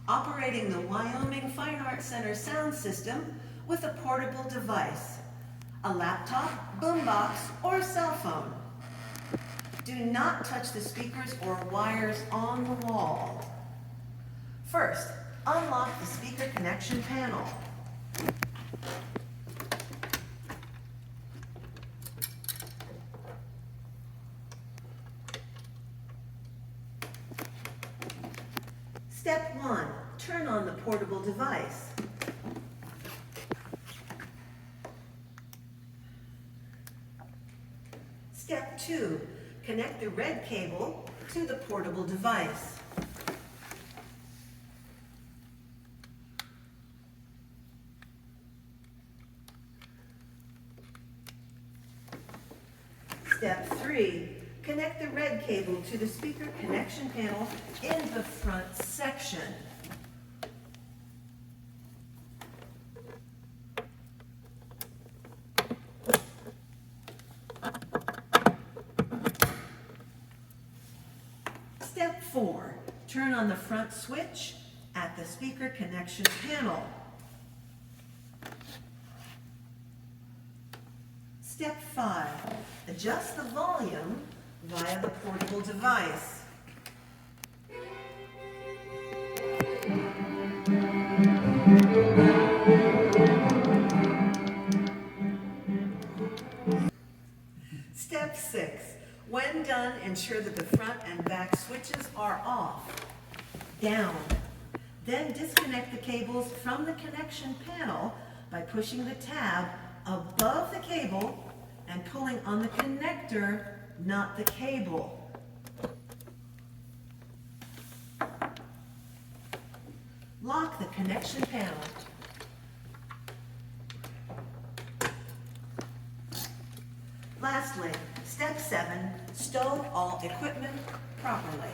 Operating the Wyoming Fine Arts Center sound system with a portable device, a laptop, boombox, or cell phone. Do not touch the speakers or wires on the wall. First, unlock the speaker connection panel. Step 1. Turn on the portable device. Step 2. Connect the red cable to the portable device. Step 3. Connect the red cable to the speaker connection panel in the front section. Step 4. Turn on the front switch at the speaker connection panel. Step 5. Adjust the volume via the portable device. Step 6. When done, ensure that the front and back switches are off. Down. Then disconnect the cables from the connection panel by pushing the tab above the cable and pulling on the connector, not the cable. Lock the connection panel. Lastly, step 7, stow all equipment properly.